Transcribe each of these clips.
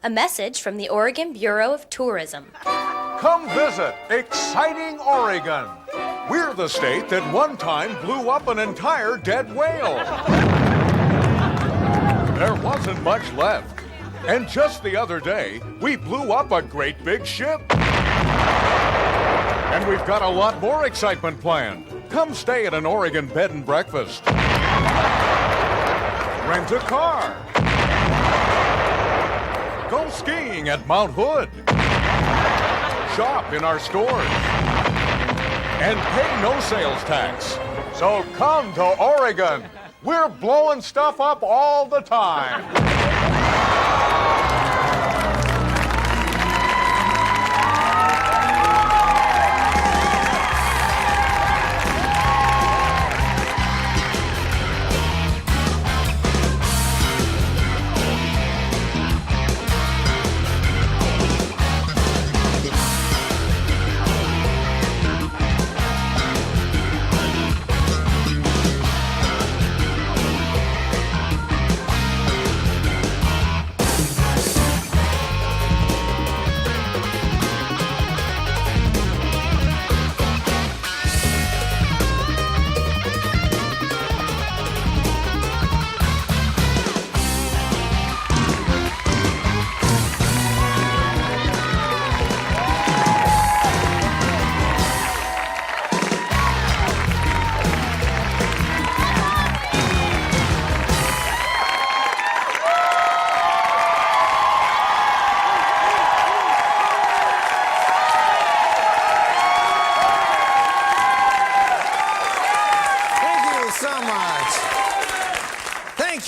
A message from the Oregon Bureau of Tourism. Come visit exciting Oregon. We're the state that one time blew up an entire dead whale. There wasn't much left. And just the other day, we blew up a great big ship. And we've got a lot more excitement planned. Come stay at an Oregon bed and breakfast. Rent a car. Go skiing at Mount Hood. Shop in our stores. And pay no sales tax. So come to Oregon. We're blowing stuff up all the time.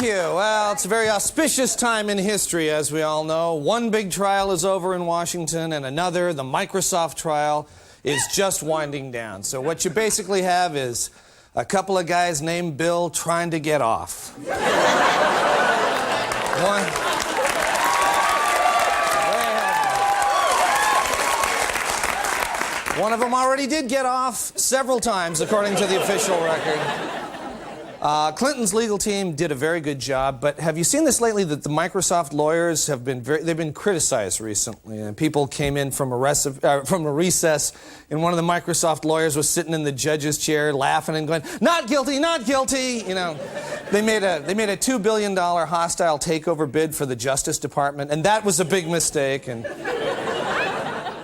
Well, it's a very auspicious time in history, as we all know. One big trial is over in Washington, and another, the Microsoft trial, is just winding down. So what you basically have is a couple of guys named Bill trying to get off. One of them already did get off several times, according to the official record. Clinton's legal team did a very good job, but have you seen this lately that the Microsoft lawyers have been they've been criticized recently? And people came in from a recess, and one of the Microsoft lawyers was sitting in the judge's chair laughing and going, "Not guilty, not guilty." You know, they made a $2 billion hostile takeover bid for the Justice Department, and that was a big mistake. And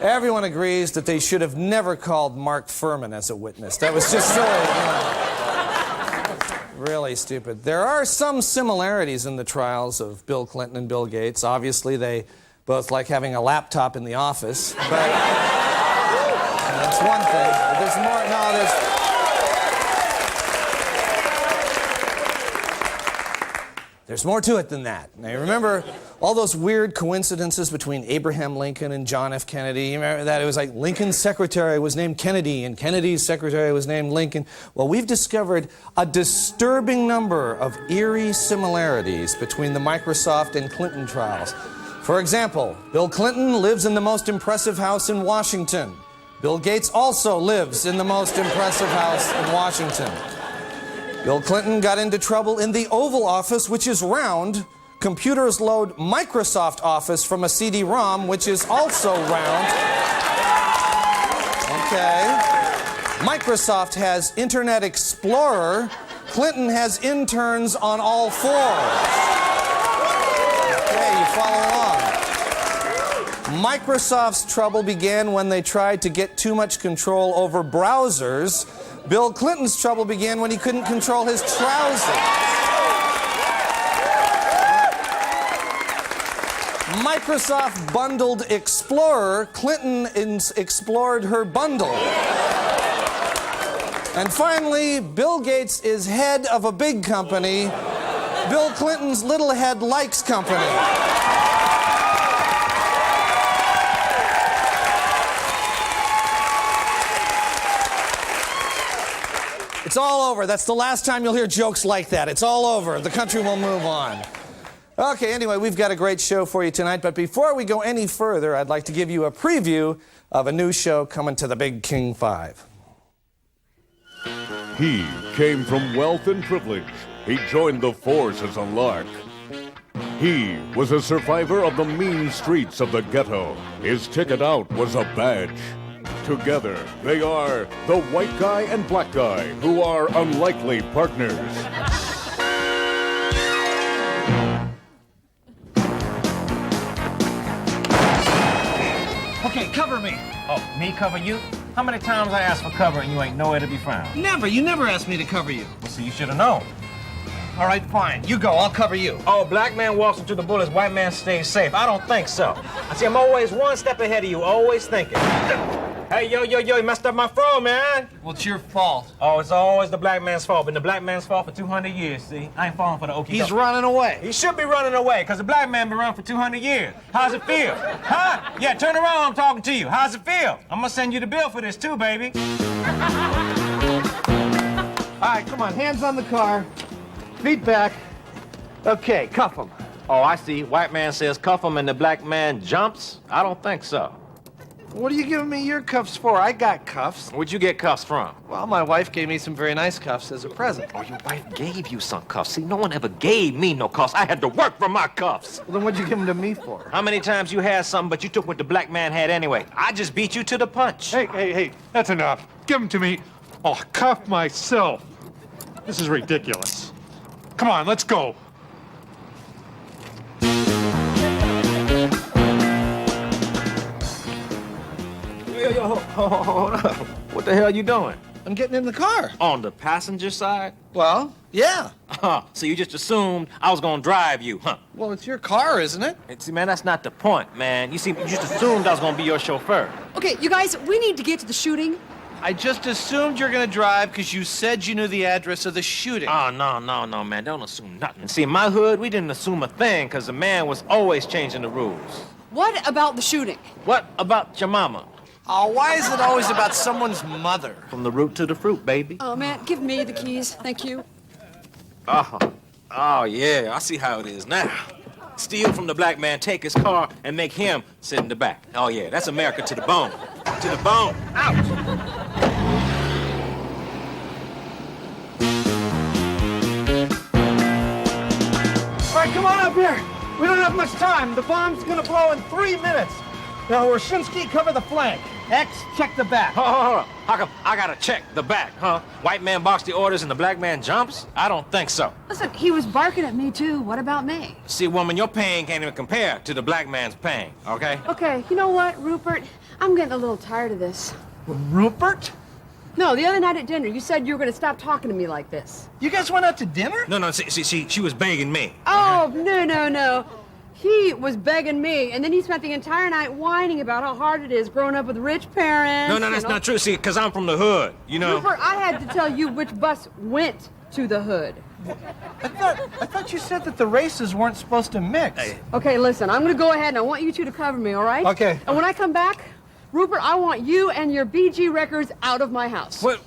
everyone agrees that they should have never called Mark Furman as a witness. That was just silly. You know. Really stupid. There are some similarities in the trials of Bill Clinton and Bill Gates. Obviously, they both like having a laptop in the office, but that's one thing. But there's more. No, there's more to it than that. Now, you remember all those weird coincidences between Abraham Lincoln and John F. Kennedy? You remember that? It was like Lincoln's secretary was named Kennedy and Kennedy's secretary was named Lincoln. Well, we've discovered a disturbing number of eerie similarities between the Microsoft and Clinton trials. For example, Bill Clinton lives in the most impressive house in Washington. Bill Gates also lives in the most impressive house in Washington. Bill Clinton got into trouble in the Oval Office, which is round. Computers load Microsoft Office from a CD-ROM, which is also round. Okay. Microsoft has Internet Explorer. Clinton has interns on all fours. Okay, you follow along. Microsoft's trouble began when they tried to get too much control over browsers. Bill Clinton's trouble began when he couldn't control his trousers. Microsoft bundled Explorer. Clinton explored her bundle. And finally, Bill Gates is head of a big company. Bill Clinton's little head likes company. It's all over. That's the last time you'll hear jokes like that. It's all over. The country will move on. Okay, anyway, we've got a great show for you tonight, but before we go any further, I'd like to give you a preview of a new show coming to the Big King 5. He came from wealth and privilege. He joined the force as a lark. He was a survivor of the mean streets of the ghetto. His ticket out was a badge. Together, they are the white guy and black guy, who are unlikely partners. Okay, cover me. Oh, me cover you? How many times I asked for cover and you ain't nowhere to be found? Never. You never asked me to cover you. Well, see, you should have known. All right, fine. You go. I'll cover you. Oh, black man walks into the bullets, white man stays safe. I don't think so. I see, I'm always one step ahead of you, always thinking. Hey, yo, you messed up my fro, man. Well, it's your fault. Oh, it's always the black man's fault. Been the black man's fault for 200 years, see? I ain't falling for the okie He's running away. He should be running away, because the black man been running for 200 years. How's it feel? Huh? Yeah, turn around, I'm talking to you. How's it feel? I'm gonna send you the bill for this, too, baby. All right, come on. Hands on the car. Feet back. Okay, cuff him. Oh, I see. White man says cuff him and the black man jumps? I don't think so. What are you giving me your cuffs for? I got cuffs. Where'd you get cuffs from? Well, my wife gave me some very nice cuffs as a present. Oh, your wife gave you some cuffs. See, no one ever gave me no cuffs. I had to work for my cuffs. Well, then what'd you give them to me for? How many times you had something, but you took what the black man had anyway? I just beat you to the punch. Hey, that's enough. Give them to me. I'll cuff myself. This is ridiculous. Come on, let's go. Yo, hold up. What the hell are you doing? I'm getting in the car. On the passenger side? Well, yeah. So you just assumed I was gonna drive you, huh? Well, it's your car, isn't it? And see, man, that's not the point, man. You see, you just assumed I was gonna be your chauffeur. Okay, you guys, we need to get to the shooting. I just assumed you're gonna drive because you said you knew the address of the shooting. Oh, no, man. Don't assume nothing. See, in my hood, we didn't assume a thing because the man was always changing the rules. What about the shooting? What about your mama? Oh, why is it always about someone's mother? From the root to the fruit, baby. Oh, man, give me the keys. Thank you. Oh, yeah. I see how it is now. Steal from the black man, take his car, and make him sit in the back. Oh, yeah. That's America to the bone. To the bone. Out! All right, come on up here. We don't have much time. The bomb's gonna blow in 3 minutes. Now, Roshinsky, cover the flank. X, check the back. Hold on. How come I gotta check the back, huh? White man barks the orders and the black man jumps? I don't think so. Listen, he was barking at me, too. What about me? See, woman, your pain can't even compare to the black man's pain, okay? Okay, you know what, Rupert? I'm getting a little tired of this. Rupert? No, the other night at dinner, you said you were going to stop talking to me like this. You guys went out to dinner? No, see, she was begging me. Oh, no. He was begging me, and then he spent the entire night whining about how hard it is growing up with rich parents. No, that's not true. See, because I'm from the hood, you know? Rupert, I had to tell you which bus went to the hood. I thought you said that the races weren't supposed to mix. Hey. Okay, listen, I'm going to go ahead, and I want you two to cover me, all right? Okay. And when I come back, Rupert, I want you and your BG records out of my house. What?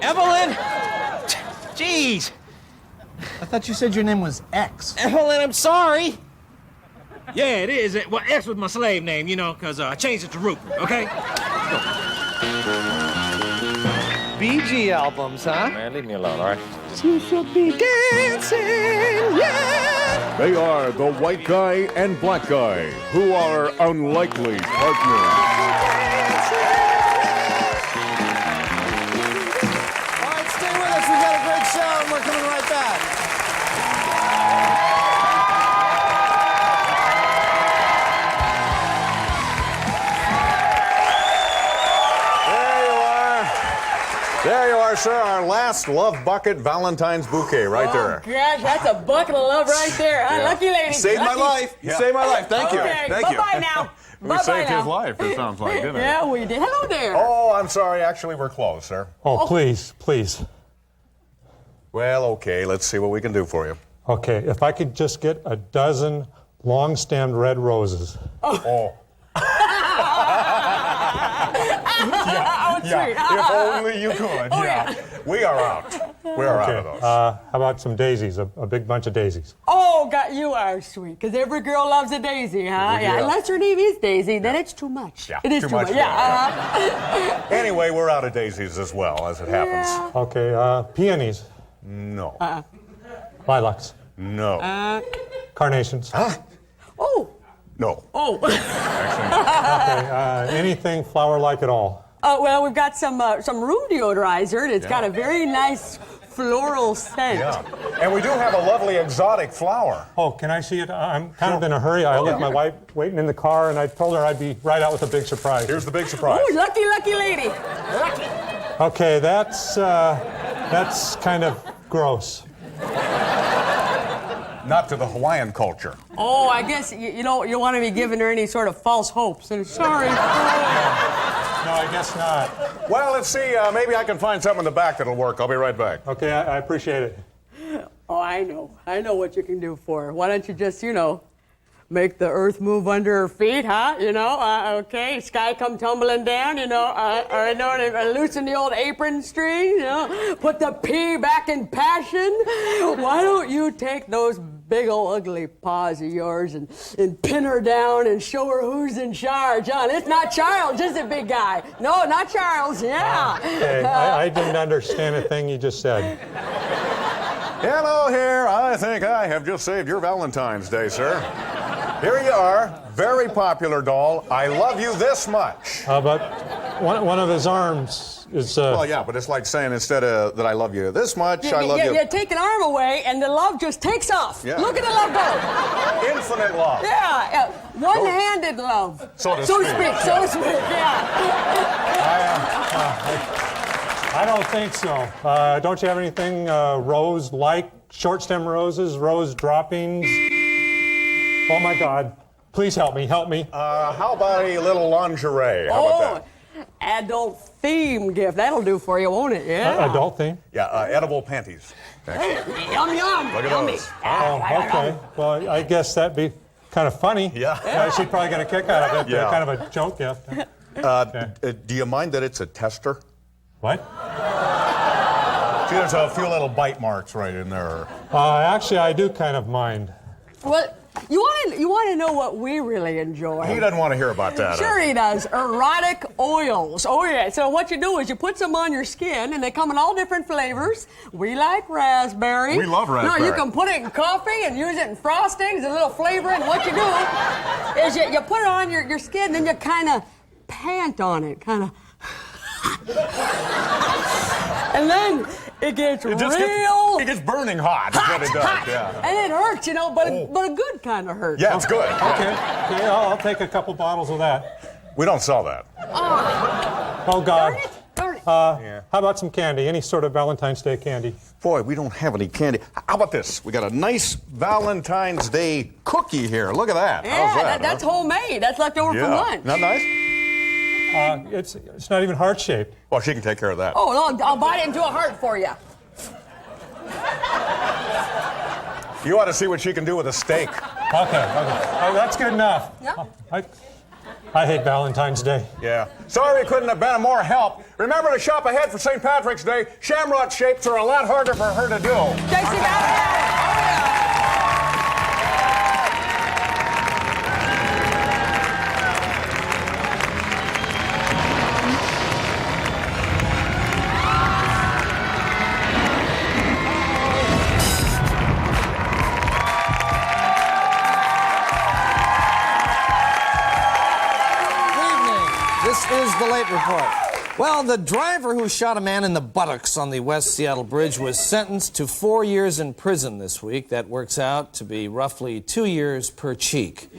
Evelyn? Jeez. I thought you said your name was X. Evelyn, I'm sorry. Yeah, it is. Well, X was my slave name, you know, because I changed it to Rupert, okay? BG albums, huh? Man, leave me alone, all right? You should be dancing, yeah! They are the white guy and black guy, who are unlikely partners. All right, stay with us. We've got a great show, and we're coming right back. There you are, sir. Our last Love Bucket Valentine's bouquet right there. Gosh, that's a bucket of love right there. Huh? Yeah. Lucky lady. You saved my Lucky. life. You saved my life. Thank you. Okay, Thank you. bye-bye now. We Bye-bye saved now. his life, it sounds like, didn't it? Yeah, we did. Hello there. Oh, I'm sorry. Actually, we're closed, sir. Oh, please. Well, okay. Let's see what we can do for you. Okay, if I could just get a dozen long-stemmed red roses. Oh. Sweet. If only you could. Yeah. We are out. We are out of those. How about some daisies, a big bunch of daisies? Oh, God, you are sweet. Because every girl loves a daisy, huh? Yeah. Unless her name is Daisy, then it's too much. Yeah, It is too too much, much. yeah. Anyway, we're out of daisies as well, as it happens. Yeah. Okay, peonies, No. lilacs, No. Carnations. Huh? Oh. No. Oh. Okay, anything flower-like at all. Well, we've got some room deodorizer, and it's got a very nice floral scent. Yeah. And we do have a lovely exotic flower. Oh, can I see it? I'm kind of in a hurry. I left my wife waiting in the car, and I told her I'd be right out with a big surprise. Here's the big surprise. Oh, lucky, lucky lady. Lucky. Okay, that's kind of gross. Not to the Hawaiian culture. Oh, I guess you don't want to be giving her any sort of false hopes. And sorry. No, I guess not. Well, let's see. Maybe I can find something in the back that'll work. I'll be right back. Okay, I appreciate it. Oh, I know. I know what you can do for her. Why don't you just, make the earth move under her feet, huh? Okay, sky come tumbling down, and loosen the old apron string, put the P back in passion. Why don't you take those big old ugly paws of yours and pin her down and show her who's in charge, huh? And it's not Charles, is it, big guy? No, not Charles, yeah. Okay, I didn't understand a thing you just said. Hello here. I think I have just saved your Valentine's Day, sir. Here you are. Very popular doll. I love you this much. But one of his arms is... Well, yeah, but it's like saying instead of that I love you this much, I love you... You take an arm away and the love just takes off. Yeah. Look at the love go. Infinite love. Yeah, one-handed love. So to speak, yeah. I don't think so. Don't you have anything rose-like, short-stem roses, rose droppings? Oh, my God. Please help me. How about a little lingerie? How about that? Adult theme gift. That'll do for you, won't it? Yeah. Adult theme? Yeah, edible panties. Yum, yum. Look at Yummy. those. Oh, okay. Well, I guess that'd be kind of funny. Yeah. She'd probably get a kick out of it. Yeah. Kind of a joke gift. Do you mind that it's a tester? What? See, there's a few little bite marks right in there. Actually, I do kind of mind. Well, you want to know what we really enjoy? He doesn't want to hear about that. Sure he does. Erotic oils. Oh, yeah. So what you do is you put some on your skin, and they come in all different flavors. We like raspberry. We love raspberry. No, you can put it in coffee and use it in frostings, a little flavoring. What you do is you put it on your skin, then you kind of pant on it, kind of. And then it gets It gets burning hot. That's what it does. Yeah. And it hurts, but a good kind of hurt. Yeah, it's good. Okay. Yeah, I'll take a couple bottles of that. We don't sell that. Oh, God. Darn it. Yeah. How about some candy? Any sort of Valentine's Day candy? Boy, we don't have any candy. How about this? We got a nice Valentine's Day cookie here. Look at that. Yeah, How's that? that's homemade. That's left over from lunch. Not nice? It's not even heart-shaped. Well, she can take care of that. Oh, no, I'll bite it into a heart for you. You ought to see what she can do with a steak. Okay. Oh, that's good enough. Yeah. I hate Valentine's Day. Yeah. Sorry we couldn't have been of more help. Remember to shop ahead for St. Patrick's Day. Shamrock shapes are a lot harder for her to do. Tracey, This is the Late Report. Well, the driver who shot a man in the buttocks on the West Seattle Bridge was sentenced to 4 years in prison this week. That works out to be roughly 2 years per cheek.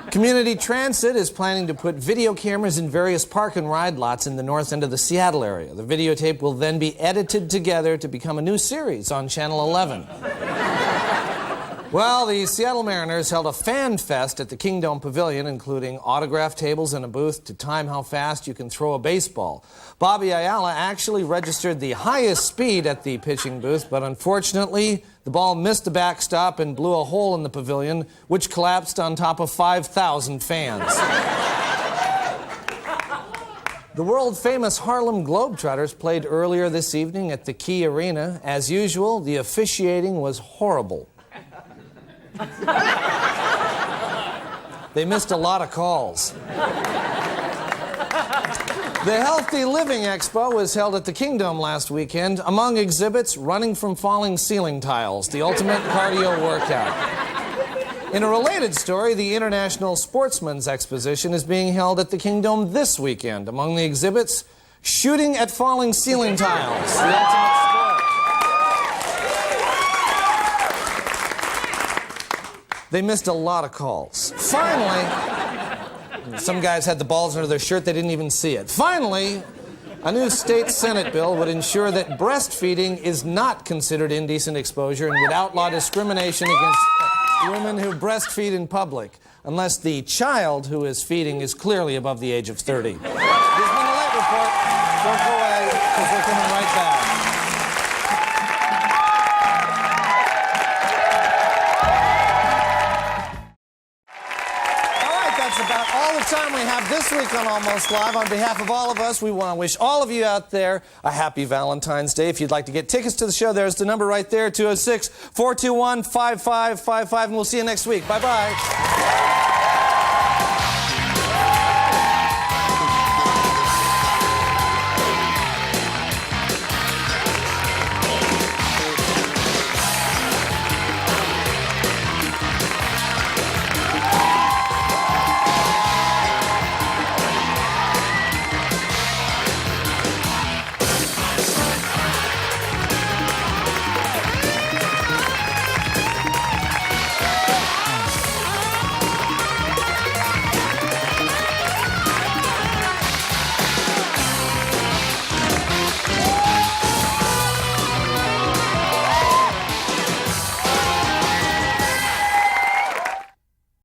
Community Transit is planning to put video cameras in various park and ride lots in the north end of the Seattle area. The videotape will then be edited together to become a new series on Channel 11. Well, the Seattle Mariners held a fan fest at the Kingdome Pavilion, including autograph tables and a booth to time how fast you can throw a baseball. Bobby Ayala actually registered the highest speed at the pitching booth, but unfortunately, the ball missed the backstop and blew a hole in the pavilion, which collapsed on top of 5,000 fans. The world-famous Harlem Globetrotters played earlier this evening at the Key Arena. As usual, the officiating was horrible. They missed a lot of calls. The Healthy Living Expo was held at the Kingdom last weekend. Among exhibits, running from falling ceiling tiles, the ultimate cardio workout. In a related story, the International Sportsman's Exposition is being held at the Kingdom this weekend. Among the exhibits, shooting at falling ceiling tiles, the ultimate sport. They missed a lot of calls. Finally, some guys had the balls under their shirt, they didn't even see it. Finally, a new state Senate bill would ensure that breastfeeding is not considered indecent exposure and would outlaw discrimination against women who breastfeed in public, unless the child who is feeding is clearly above the age of 30. This has been a late report. Don't go away, because we're coming right back. About all the time we have this week on Almost Live. On behalf of all of us, we want to wish all of you out there a happy Valentine's Day. If you'd like to get tickets to the show, there's the number right there, 206-421-5555, and we'll see you next week. Bye-bye.